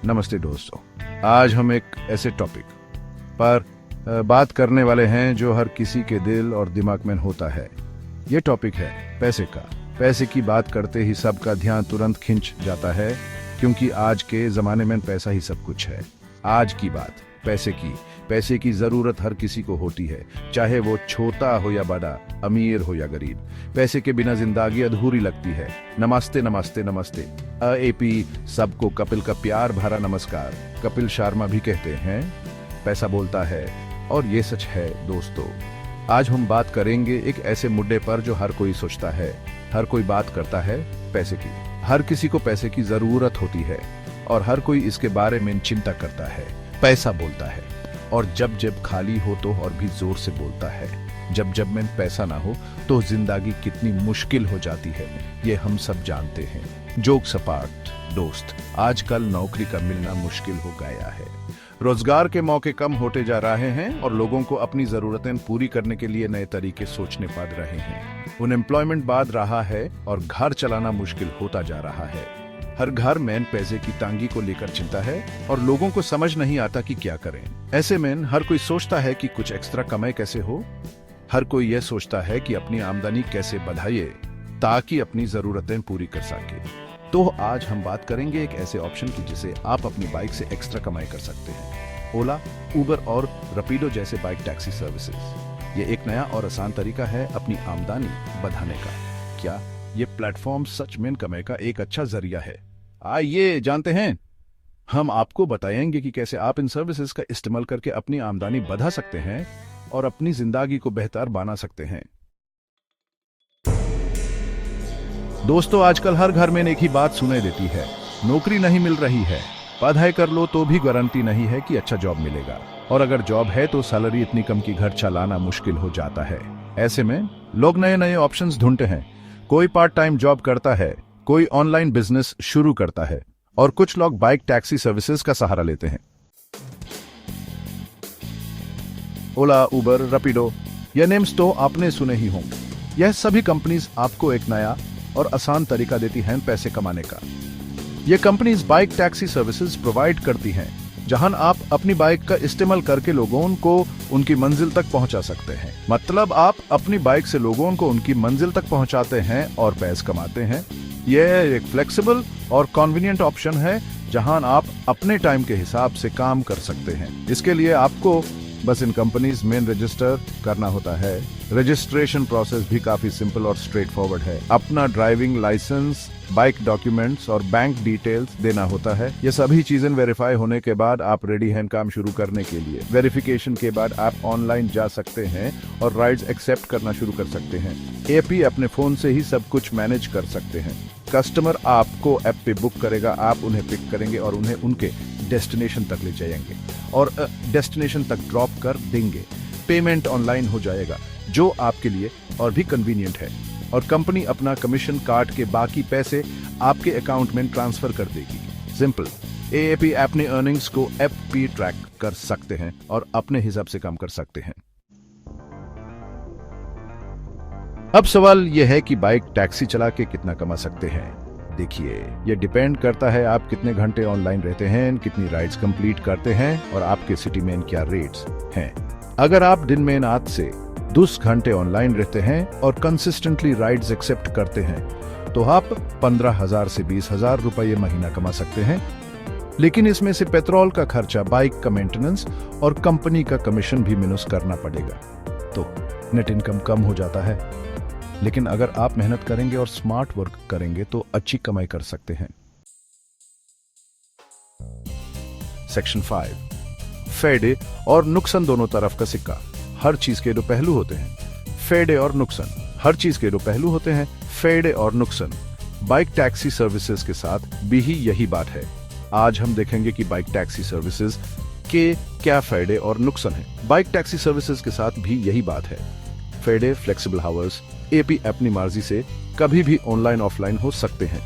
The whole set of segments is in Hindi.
नमस्ते दोस्तों। आज हम एक ऐसे टॉपिक पर बात करने वाले हैं जो हर किसी के दिल और दिमाग में होता है। ये टॉपिक है पैसे का। पैसे की बात करते ही सबका ध्यान तुरंत खिंच जाता है, क्योंकि आज के ज़माने में पैसा ही सब कुछ है। आज की बात पैसे की ज़रूरत हर किसी को होती है, चाहे वो छोटा हो या बड़ा, अमीर हो या गरीब। पैसे के बिना जिंदगी अधूरी लगती है। नमस्ते नमस्ते नमस्ते। एपी सबको कपिल का प्यार भरा नमस्कार। कपिल शर्मा भी कहते हैं पैसा बोलता है, और ये सच है दोस्तों। आज हम बात करेंगे एक ऐसे मुद्दे पर जो हर कोई सोचता है, हर कोई बात करता है, पैसे की। हर किसी को पैसे की जरूरत होती है और हर कोई इसके बारे में चिंता करता है। पैसा बोलता है, और जब जब खाली हो तो और भी जोर से बोलता है। जब में पैसा ना हो तो जिंदगी कितनी मुश्किल हो जाती है, ये हम सब जानते हैं। जोक सपाट दोस्त, आजकल नौकरी का मिलना मुश्किल हो गया है। रोजगार के मौके कम होते जा रहे हैं और लोगों को अपनी जरूरतें पूरी करने के लिए नए तरीके सोचने पड़ रहे हैं। अनएम्प्लॉयमेंट बढ़ रहा है और घर चलाना मुश्किल होता जा रहा है। हर घर में पैसे की तंगी को लेकर चिंता है और लोगों को समझ नहीं आता कि क्या करें। ऐसे में हर कोई सोचता है कि कुछ एक्स्ट्रा कमाई कैसे हो। हर कोई यह सोचता है कि अपनी आमदनी कैसे बढ़ाए ताकि अपनी जरूरतें पूरी कर सके। तो आज हम बात करेंगे एक ऐसे ऑप्शन की जिसे आप अपनी बाइक से एक्स्ट्रा कमाई कर सकते हैं। ओला, उबर और रैपिडो जैसे बाइक टैक्सी सर्विसेज। ये एक नया और आसान तरीका है अपनी आमदनी बढ़ाने का। क्या ये प्लेटफॉर्म सच में कमाई का एक अच्छा जरिया है? आइए जानते हैं। हम आपको बताएंगे कि कैसे आप इन सर्विसेज का इस्तेमाल करके अपनी आमदनी बढ़ा सकते हैं और अपनी जिंदगी को बेहतर बना सकते हैं। दोस्तों, आजकल हर घर में एक ही बात सुनाई देती है, नौकरी नहीं मिल रही है। पढ़ाई कर लो तो भी गारंटी नहीं है कि अच्छा जॉब मिलेगा, और अगर जॉब है तो सैलरी इतनी कम कि घर चलाना मुश्किल हो जाता है। ऐसे में लोग नए नए ऑप्शंस ढूंढते हैं। कोई पार्ट टाइम जॉब करता है, कोई ऑनलाइन बिजनेस शुरू करता है, और कुछ लोग बाइक टैक्सी सर्विसेज का सहारा लेते हैं। ओला, उबर, रैपिडो, ये नेम्स तो आपने सुने ही होंगे। यह सभी कंपनीज आपको एक नया और आसान तरीका देती हैं पैसे कमाने का। ये companies bike taxi services provide करती हैं, जहां आप अपनी बाइक का इस्तेमाल करके लोगों को उनकी मंजिल तक पहुंचा सकते हैं। मतलब आप अपनी बाइक से लोगों को उनकी मंजिल तक पहुंचाते हैं और पैसे कमाते हैं। यह एक फ्लेक्सिबल और कन्वीनियंट ऑप्शन है, जहां आप अपने टाइम के हिसाब से काम कर सकते हैं। इसके लिए आपको बस इन कंपनीज में रजिस्टर करना होता है। रजिस्ट्रेशन प्रोसेस भी काफी सिंपल और स्ट्रेट फॉरवर्ड है। अपना ड्राइविंग लाइसेंस, बाइक डॉक्यूमेंट्स और बैंक डिटेल्स देना होता है। ये सभी चीजें वेरीफाई होने के बाद आप रेडी हैं काम शुरू करने के लिए। वेरिफिकेशन के बाद आप ऑनलाइन जा सकते हैं और राइड्स एक्सेप्ट करना शुरू कर सकते हैं। एपी अपने फोन से ही सब कुछ मैनेज कर सकते हैं। कस्टमर आपको ऐप पे बुक करेगा, आप उन्हें पिक करेंगे और उन्हें उनके डेस्टिनेशन तक ले जाएंगे और डेस्टिनेशन तक ड्रॉप कर देंगे। पेमेंट ऑनलाइन हो जाएगा, जो आपके लिए और भी कन्वीनियंट है, और कंपनी अपना कमीशन काट के बाकी पैसे आपके अकाउंट में ट्रांसफर कर देगी। सिंपल। एएपी अपने अर्निंग्स को एपी ट्रैक कर सकते हैं और अपने हिसाब से काम कर सकते हैं। अब सवाल यह है कि बाइक टैक्सी चला के कितना कमा सकते हैं। देखिए, यह डिपेंड करता है आप कितने घंटे ऑनलाइन रहते हैं, कितनी राइड्स कंप्लीट करते हैं और आपके सिटी में क्या रेट्स हैं। अगर आप दिन में 8 से 10 घंटे ऑनलाइन रहते हैं और कंसिस्टेंटली राइड्स एक्सेप्ट करते हैं, तो आप 15,000 से 20,000 रुपये महीना कमा सकते हैं। लेकिन इसमें से पेट्रोल का खर्चा, बाइक का मेंटेनेंस और कंपनी का कमीशन भी मिनस करना पड़ेगा, तो नेट इनकम कम हो जाता है। लेकिन अगर आप मेहनत करेंगे और स्मार्ट वर्क करेंगे तो अच्छी कमाई कर सकते हैं। सेक्शन 5, फायदे और नुकसान दोनों तरफ का सिक्का। हर चीज के दो पहलू होते हैं। फायदे और नुकसान। हर चीज के दो पहलू होते हैं, फायदे और नुकसान। बाइक टैक्सी सर्विसेज के साथ भी यही बात है। आज हम देखेंगे कि बाइक टैक्सी सर्विसेज के क्या फायदे और नुकसान हैं। बाइक टैक्सी सर्विसेज के साथ भी यही बात है। फायदे, फ्लेक्सिबल आवर्स। एपी अपनी मर्जी से कभी भी ऑनलाइन ऑफलाइन हो सकते हैं।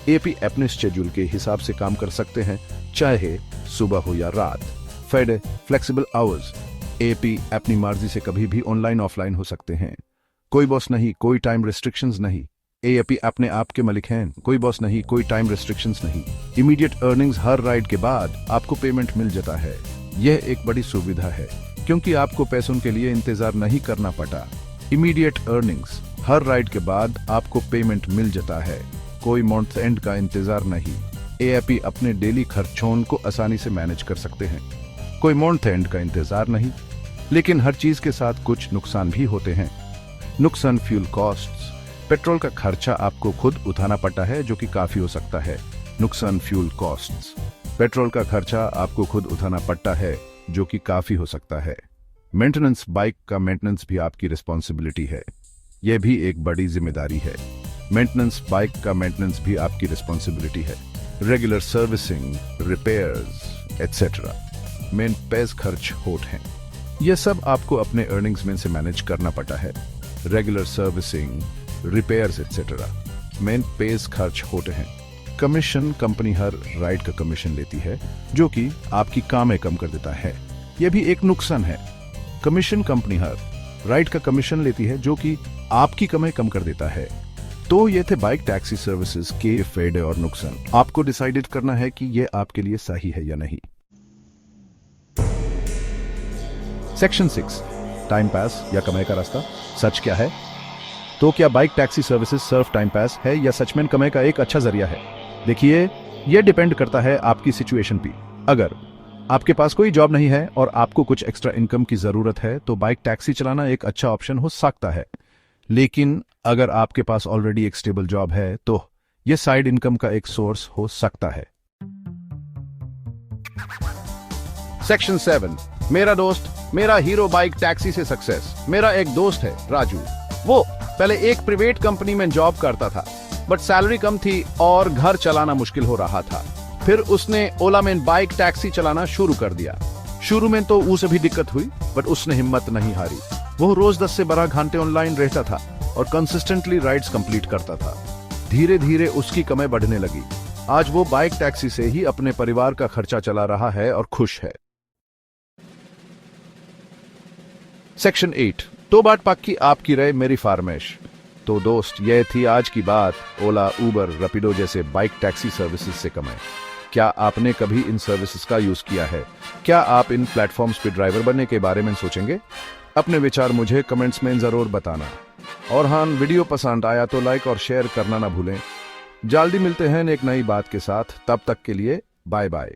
एपी अपने शेड्यूल के हिसाब से काम कर सकते हैं, चाहे सुबह हो या रात। फायदे, फ्लेक्सिबल आवर्स। एपी अपनी मर्जी से कभी भी ऑनलाइन ऑफलाइन हो सकते हैं। कोई बॉस नहीं, कोई टाइम रिस्ट्रिक्शंस नहीं। एएपी अपने आप के मालिक हैं, कोई बॉस नहीं, कोई टाइम रेस्ट्रिक्शंस नहीं। इमीडिएट अर्निंग्स, हर राइड के बाद आपको पेमेंट मिल जाता है। यह एक बड़ी सुविधा है क्योंकि आपको पैसों के लिए इंतजार नहीं करना पड़ा। इमीडिएट अर्निंग्स, हर राइड के बाद आपको पेमेंट मिल जाता है, कोई मंथ एंड का इंतजार नहीं। एएपी अपने डेली खर्चों को आसानी से मैनेज कर सकते हैं, कोई मंथ एंड का इंतजार नहीं। लेकिन हर चीज के साथ कुछ नुकसान भी होते हैं। नुकसान, फ्यूल कॉस्ट्स, पेट्रोल का खर्चा आपको खुद उठाना पड़ता है जो कि काफी हो सकता है। नुकसान, फ्यूल कॉस्ट्स, पेट्रोल का खर्चा आपको खुद उठाना पड़ता है जो कि काफी हो सकता है। मेंटेनेंस, बाइक का मेंटेनेंस भी आपकी रिस्पॉन्सिबिलिटी है, यह भी एक बड़ी जिम्मेदारी है। मेंटेनेंस, बाइक का मेंटेनेंस भी आपकी रिस्पॉन्सिबिलिटी है। Regular servicing, repairs etcetera main page खर्च होते हैं। यह सब आपको अपने अर्निंग्स में से मैनेज करना पड़ता है। Regular servicing, repairs etcetera main page खर्च होते हैं। कमीशन, कंपनी हर राइड का कमीशन लेती है जो कि आपकी कामें कम कर देता है, यह भी एक नुकसान है। कमीशन, कंपनी हर राइड का कमीशन लेती है जो कि आपकी कमाई कम कर देता है। तो ये थे बाइक टैक्सी सर्विसेज के फायदे और नुकसान। आपको डिसाइडेड करना है कि ये आपके लिए सही है या नहीं। सेक्शन 6, टाइम पास या कमाई का रास्ता, सच क्या है? तो क्या बाइक टैक्सी सर्विसेज सिर्फ टाइम पास है या सच में कमाई का एक अच्छा जरिया है? देखिए, यह डिपेंड करता है आपकी सिचुएशन पे। अगर आपके पास कोई जॉब नहीं है और आपको कुछ एक्स्ट्रा इनकम की जरूरत है तो बाइक टैक्सी चलाना एक अच्छा ऑप्शन हो सकता है। लेकिन अगर आपके पास ऑलरेडी एक स्टेबल जॉब है तो यह साइड इनकम का एक सोर्स हो सकता है। सेक्शन 7, मेरा दोस्त, मेरा हीरो बाइक टैक्सी से सक्सेस। मेरा एक दोस्त है राजू, वो पहले एक प्राइवेट कंपनी में जॉब करता था बट सैलरी कम थी और घर चलाना मुश्किल हो रहा था। फिर उसने ओला में बाइक टैक्सी चलाना शुरू कर दिया। शुरू में तो उसे भी दिक्कत हुई बट उसने हिम्मत नहीं हारी। वो रोज 10 से 12 घंटे ऑनलाइन रहता था और कंसिस्टेंटली राइड्स कंप्लीट करता था। धीरे धीरे उसकी कमाई बढ़ने लगी। आज वो बाइक टैक्सी से ही अपने परिवार का खर्चा चला रहा है और खुश है। सेक्शन 8, तो बात पक्की, आपकी राय मेरी फरमाइश। तो दोस्त, यह थी आज की बात। ओला, उबर, रैपिडो जैसे बाइक टैक्सी सर्विसेज से कमाएं। क्या आपने कभी इन सर्विसेज का यूज किया है? क्या आप इन प्लेटफॉर्म्स पे ड्राइवर बनने के बारे में सोचेंगे? अपने विचार मुझे कमेंट्स में जरूर बताना। और हाँ, वीडियो पसंद आया तो लाइक और शेयर करना ना भूलें। जल्दी मिलते हैं एक नई बात के साथ, तब तक के लिए बाय बाय।